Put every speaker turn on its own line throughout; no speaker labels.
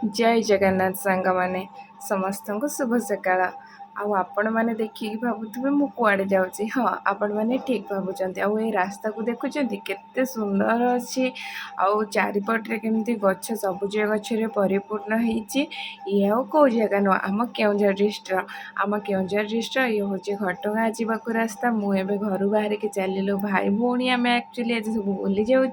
जय जगन्नाथ सांग माने समस्त को शुभ सकाळ। आपण मैंने देखिए भावुवे मु कुआड़े जाऊँगी। हाँ, आपण मैंने ठीक भावुं। आउ ये रास्ता को देखुं केते सुंदर अच्छी आउ चारिपटे केमती गछ सबुज गछरे परिपूर्ण होती। ये आउ कौ जगह नुह आम केउझर डिस्ट्रिक्ट आम केउझर डिस्ट्रिक्ट ये हूँ घटगाँ जावाक रास्ता। मुझे घर बाहर के चलू भाई भौणी आम एक्चुअली आज सब बुली जाऊँ।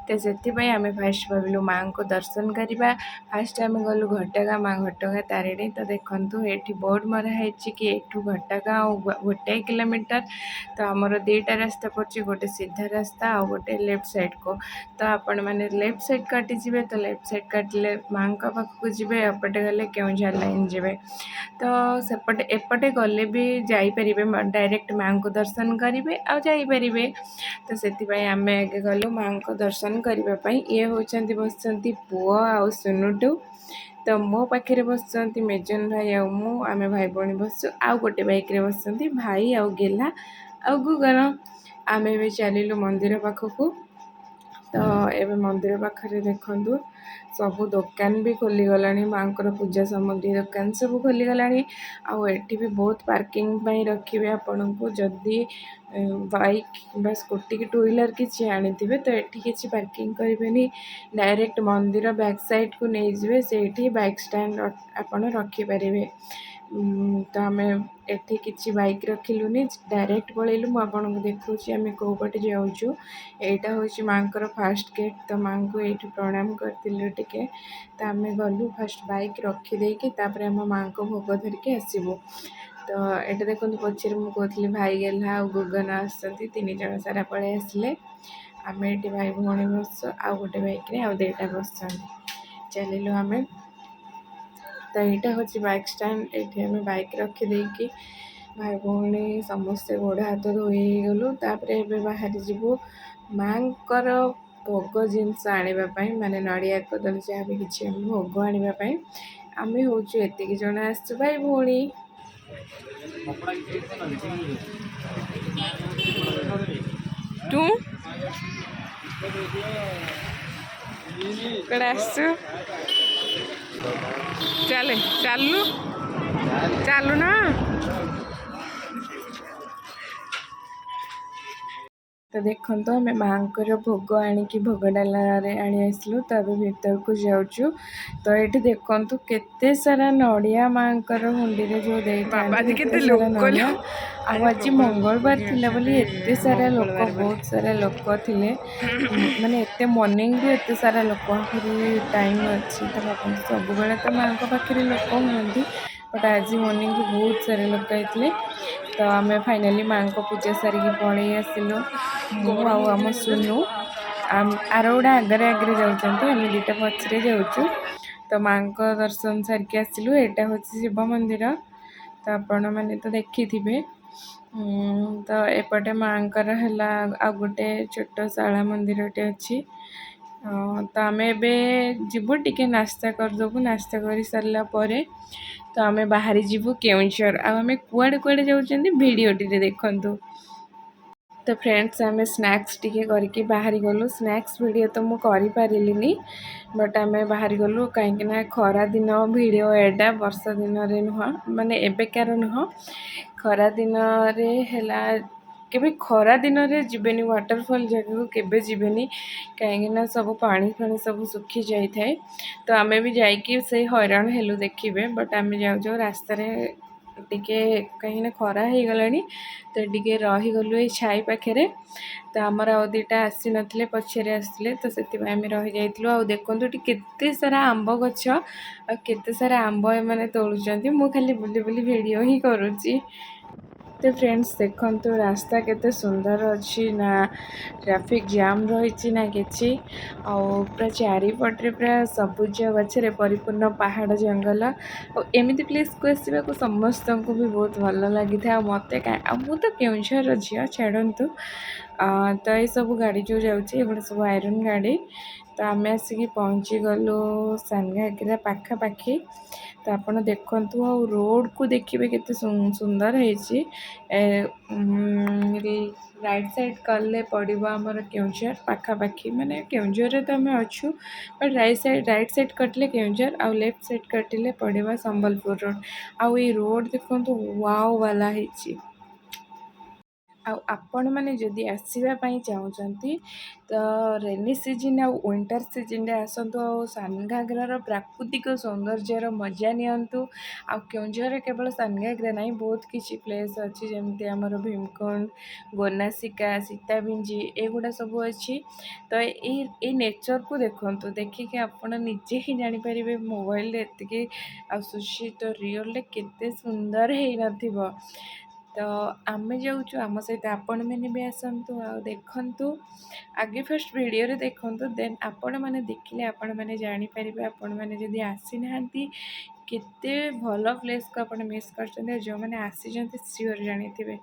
तो से आम फास्ट भाविलु माँ को दर्शन करवा। फास्ट आम गलु घटगाँ माँ घटगाँ तारिणी। तो देखु ये बोर्ड मराही कि एठू घटगाँ गोटे किलोमीटर। तो आमर दुईटा रास्ता पड़े गोटे सीधा रास्ता आ गोटे लेफ्ट साइड को। तो आपण मैंने लेफ्ट साइड काटी जी तो लेफ्ट साइड काटिले माँ पाखक जी एपटे गले केउझर लाइन जी। तो सेपटे एपटे गले भी जापरे डायरेक्ट माँ को दर्शन करेंगे आईपरे। तो से आम आगे गलु माँ को दर्शन करने। ये होती बस पुओ आ सुनुटू। तो मो पाखे बस मेजन भाई आम भाई भौणी बस आउ गोटे बैक रे बस भाई आउ गेला आउ गुगन। आम भी चलू मंदिर पाखक। तो ये मंदिर पाखे देखु सबू दुकान भी खोलीगला माँ को पूजा सामग्री दुकान सब खोलीगला। आठी भी बहुत पार्किंग रखिए आपण को जदि बाइक बा स्कूटी की टू व्हीलर किसी आनी थे तो ये किसी पार्किंग करेंगे डायरेक्ट मंदिर बैक साइड को नहीं जाए से बाइक स्टैंड आपड़ रखिपारे। तो आम एठी किसी बाइक रखिलुनि डायरेक्ट पलैलु। मुझे देखुची आम कौ पटे जाऊँ। यहाँ हूँ माँ को फास्ट गेट। तो माँ को ये प्रणाम करूँ टे। तो आम गलु फास्ट बाइक रखिदेकि आम माँ को भोग धरिकी आसबू। तो ये देखो पचर मुझे भाई गेला आ गुगन आसती जन सारा पलि आसिले। आम ये भाई भौणी बस आ गोटे बैक रे आ दुईटा बस चलू आम। तो यहाँ हूँ बाइक स्टैंड। ये आम बाइक रखिदेकि भाई भौणी समस्ते गोड़ हाथ धोई गलु। तापर बाहर जीवु माँ को भोग जिनस आने माने नड़िया कदली जहाँ भी किसी भोग आने। आम हूँ एति जन आसु भाई भौणी। तू कड़े आसु चले चलू चलू ना। तो देखो आम माँ को भोग आणिकी भोग डाला आनी आसलु। तो अब भीतर को जाऊँ। तो ये देखु केते सारा नड़िया माँ को हुंडी जो नड़िया। आज मंगलवार थिला बोली एते सारा लोक बहुत सारा लोक थिले माने एते मॉर्निंग रु एते सारा लोक टाइम अच्छी। तो भाई सब बेले तो माँ को पाखे लोक हमें बट आज मॉर्निंग रु बहुत सारे लोक आते। तो आम फाइनाली माँ को पूजा सारिकी पलि आसिलु। आम सुनु आर गुड़ा आगे आगे जाऊँ आम दुईटा पचरे जाऊँ। तो माँ को दर्शन सारिकी आसिलु। यहाँ हूँ शिव मंदिर। तो आपण मैंने तो देखी थे। तो एपटे माँ है आ गोटे छोट शाला मंदिर टे अच्छी। तो आम एवं जीवु टिके नास्ता करदेबू। नास्ता कर सारा पर तो आम बाहरी जीवु केउझर। आम कुआड़े कुआड़े जाऊँ भिडियोटी देखु। तो फ्रेंड्स आम स्नैक्स टिके करके बाहरी गलु। स्नैक्स वीडियो तो मुझे कर पारिलिनी बट आम बाहरी गलु कहीं खरा दिन वीडियो एडा वर्षा दिन नुह माने एबेकार नुह खरा दिन केबे खरा दिन रे जीवेनी वाटरफॉल जगह केबे जीवेनी कहीं सब पानी फानी सब सुखी जाए थाए। तो आम भी जाइए से हैरान हेलु देखिए बट आम जाऊ रास्ता टिके कहीं खरा हो गला। तो टिके रहीगलु ये छाई पाखे। तो आमर आ दुईटा आसी नथिले पछरे आसले तो से आम रही जाइलु। आ देखु केते सारा आंब गछ आ केते सारा आंब एमाने तोलुचंती। मु खाली बुली बुली वीडियो ही करूची। तो फ्रेंड्स देखो रास्ता केते सुंदर अच्छी ना ट्रैफिक जाम रही ना कि पूरा चारिपटे पूरा सबुज गछरे परिपूर्ण पहाड़ जंगल एमती प्लेस को आसवा को समस्त को भी बहुत भल लगी था। मत मु तो केउझर झील छाड़ू। तो ये सब गाड़ी जो जाऊँगी सब आयरन गाड़ी। ତ ଆମେ ଆସିକି ପହଞ୍ଚିଗଲୁ ସାନଘାଗରା ପାଖାପାଖି। ତ ଆପଣ ଦେଖନ୍ତୁ ଆଉ ରୋଡ଼କୁ ଦେଖିବେ କେତେ ସୁନ୍ଦର ହେଇଛି। ରାଇଟ୍ ସାଇଡ଼୍ କଲେ ପଡ଼ିବ ଆମର କେଉଁଝର ପାଖାପାଖି, ମାନେ କେଉଁଝରରେ ତ ଆମେ ଅଛୁ, ବଟ୍ ରାଇଟ୍ ସାଇଡ଼୍ କଟିଲେ କେଉଁଝର ଆଉ ଲେଫ୍ଟ ସାଇଡ଼୍ କଟିଲେ ପଡ଼ିବ ସମ୍ବଲପୁର ରୋଡ଼। ଆଉ ଏଇ ରୋଡ଼ ଦେଖନ୍ତୁ ୱାଓ ବାଲା ହେଇଛି। ଆଉ ଆପଣମାନେ ଯଦି ଆସିବା ପାଇଁ ଚାହୁଁଛନ୍ତି ତ ରେନି ସିଜନ୍ ଆଉ ୱିଣ୍ଟର୍ ସିଜନ୍ରେ ଆସନ୍ତୁ, ଆଉ ସାନଘାଗରାର ପ୍ରାକୃତିକ ସୌନ୍ଦର୍ଯ୍ୟର ମଜା ନିଅନ୍ତୁ। ଆଉ କେଉଁଝରରେ କେବଳ ସାନଘାଗରା ନାହିଁ, ବହୁତ କିଛି ପ୍ଲେସ୍ ଅଛି, ଯେମିତି ଆମର ଭୀମକୁଣ୍ଡ, ଗୋନାସିକା, ସୀତାବିଞ୍ଜି, ଏଗୁଡ଼ା ସବୁ ଅଛି। ତ ଏଇ ନେଚର୍କୁ ଦେଖନ୍ତୁ, ଦେଖିକି ଆପଣ ନିଜେ ହିଁ ଜାଣିପାରିବେ ମୋବାଇଲରେ ଏତିକି ଆସୁଛି ତ ରିଅଲ୍ରେ କେତେ ସୁନ୍ଦର ହେଇନଥିବ। ତ ଆମେ ଯାଉଛୁ, ଆମ ସହିତ ଆପଣମାନେ ବି ଆସନ୍ତୁ ଆଉ ଦେଖନ୍ତୁ। ଆଗେ ଫାର୍ଷ୍ଟ ଭିଡ଼ିଓରେ ଦେଖନ୍ତୁ, ଦେନ୍ ଆପଣମାନେ ଦେଖିଲେ ଆପଣମାନେ ଜାଣିପାରିବେ। ଆପଣମାନେ ଯଦି ଆସିନାହାନ୍ତି କେତେ ଭଲ ପ୍ଲେସ୍କୁ ଆପଣ ମିସ୍ କରିଛନ୍ତି, ଆଉ ଯେଉଁମାନେ ଆସିଛନ୍ତି ସିଓର୍ ଜାଣିଥିବେ।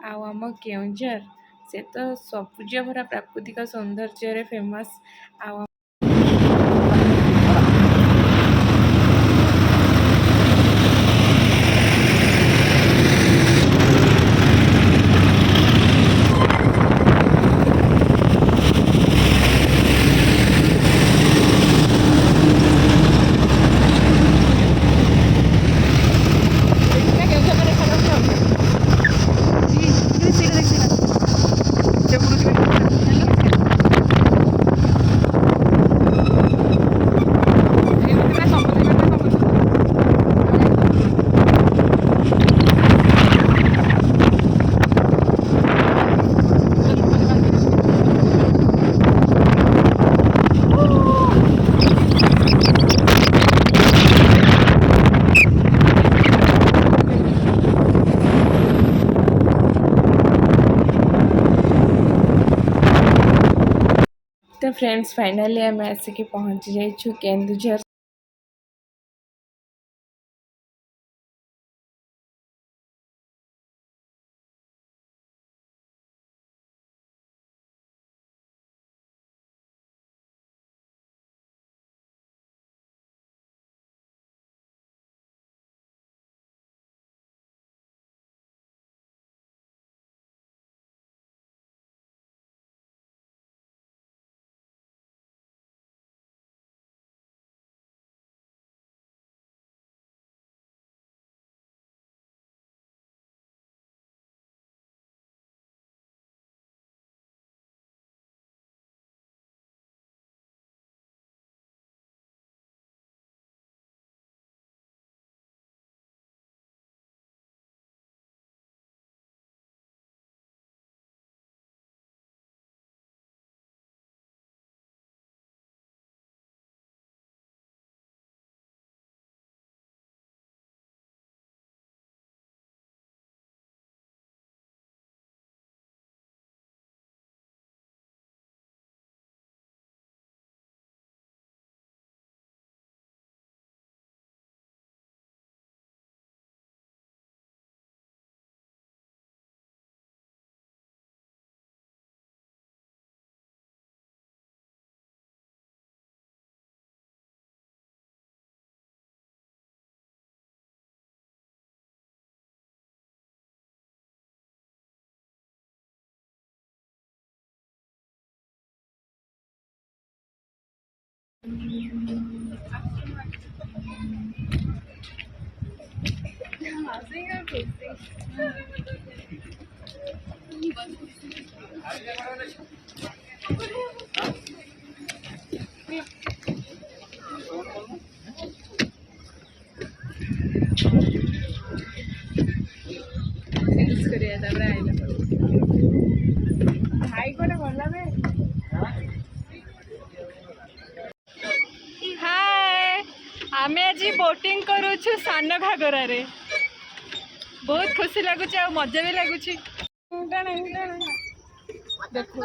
ଆଉ ଆମ କେଉଁଝର ସେ ତ ସବୁଜ ଭରା ପ୍ରାକୃତିକ ସୌନ୍ଦର୍ଯ୍ୟରେ ଫେମସ୍। ଆଉ ତ ଫ୍ରେଣ୍ଡସ୍, ଫାଇନାଲି ଆମେ ଆସିକି ପହଞ୍ଚି ଯାଇଛୁ କେନ୍ଦୁଝର।
आमे आज बोटिंग करूछु सानघागरा रे। बहुत खुशी लगुच आ मजा भी लगुच। देखो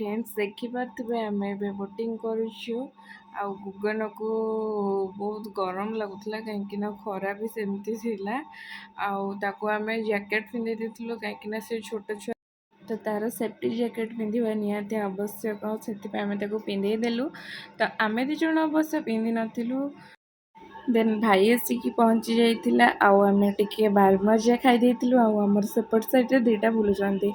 फ्रेंड्स देखिपे आम ए बोटिंग करुचु आउ गुगन को बहुत गरम लगुला कहीं खरा भी सेमती थिला आउ ताको आम जैकेट पिंधे देथिलु कहीं से छोट छुआ तो तार सेफ्टी जैकेट पिंधा निहाती आवश्यक से आम पिंधे देलु तो आम दी जन अवश्य पिंधि नथिलु देन भाई आसिकी पहुँची जाइथिला आउ आमे टिके बार मजा खाई देथिलु आउ हमर सेपट साइड रे दुईटा बुलुचंती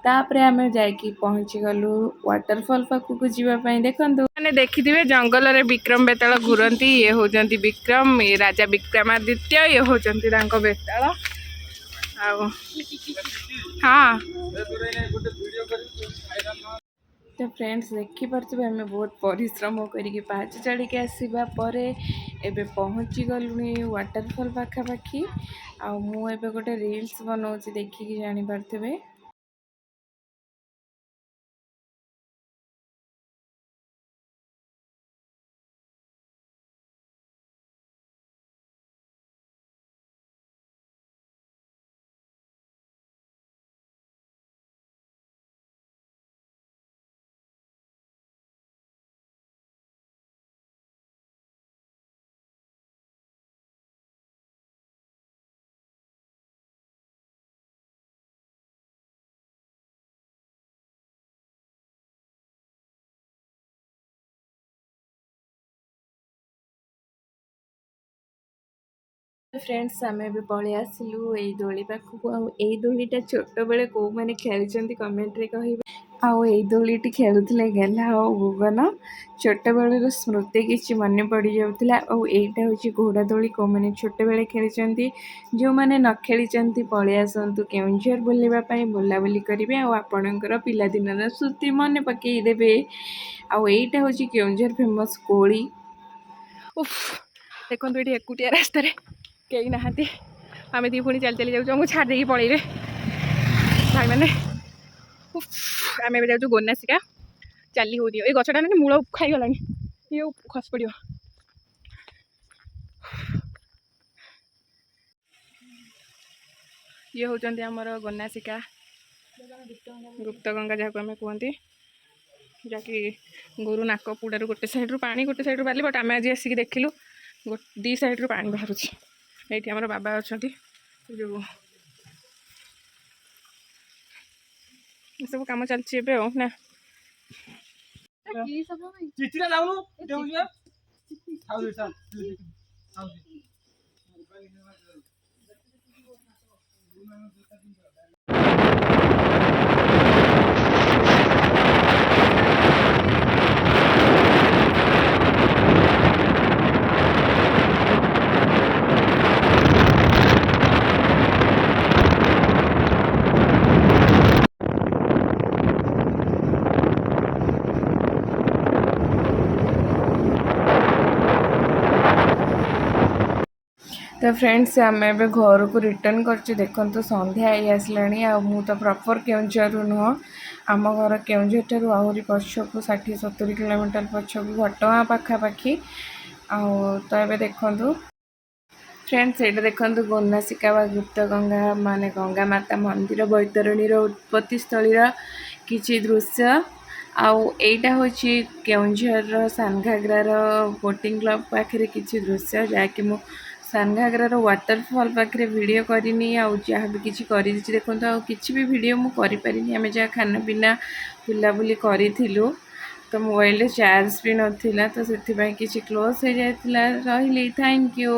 तापरे आमे जाइकी पहुँची गलु वाटरफॉल पाखु को जीवा पई देखंतु माने देखिथिबे जंगल रे विक्रम बेताल घुरंती ये होजंती विक्रम ये राजा विक्रमादित्य ये होजंती तांको बेताल आउ हाँ तो फ्रेंड्स देखिपे आम बहुत परिश्रम करके पाँच चढ़ के आसवा पर एबे पहुँची गलुनी वाटरफॉल पाखापाखि आउ मु एबे गोटे रील्स बनाऊँगी देखिकी जानी पारथिबे। फ्रेंड्स आम भी पलि आसिलु यही दोली पाखक आई दोलीटा छोट बेले कौ मैंने खेली कमेंट रे कहिबे आउ यही दोलीटी खेलुले गेला और गुगन छोट बेलर स्मृति किसी मन पड़ जाऊला आईटा हूँ घोड़ा दोली कौ मैंने छोट बेले खेली जो मैंने न खेली पलि आसतु केउझर बुलवाई बुलाबुली करेंगे आपणकर पिलादिन स्मृति मन पकईदेवे आईटा हूँ केउझर फेमस कोली देखो ये एकुटिया रास्त कहीं नहांती आम दी पुणी चली चली जाऊँ छाड़ देकी पलैबे भाई मैंने आम ए जाऊँ गोनासिका चली हो ये गछटा ना मूल खाईगला ये खस पड़ ये होचंती हमर गोनासिका गुप्त गंगा जहाँ आम कहते जहाँकि गोरु नाक पुड़ारू गोटे साइड्रु पानी गोटे साइड्रु बाली बट आम आज आसिक देखिलु दी साइड्रु पानी बाहर ये आम बाबा अच्छा जो सब कम चलती ना तो फ्रेंड्स आम ए घर को रिटर्न कर देखो तो संध्या आई आसला मु तो प्रॉपर केउझर नुह आम घर केउझर ठारू आहरी पछक 60-70 किलोमीटर पछक घटगाँ पाखापाखि तो ये देखु फ्रेंड्स ये देखो गोनासिका व गुप्त गंगा माने गंगा माता मंदिर बैतरणी उत्पत्ति स्थलीर किछि दृश्य आईटा हूँ केउझर सानघागरार बोटिंग क्लब पाखे किछि दृश्य जहाँकि मु सानघागरार वाटरफॉल पाखे वीडियो करनी जहाँ भी किसी कर देखो किसी भी वीडियो मुझे आम जहाँ खाना पीना बुलाबुली करूँ तो मोबाइल चार्ज भी नाला तो से किसी क्लोज हो जाता रही थैंक यू।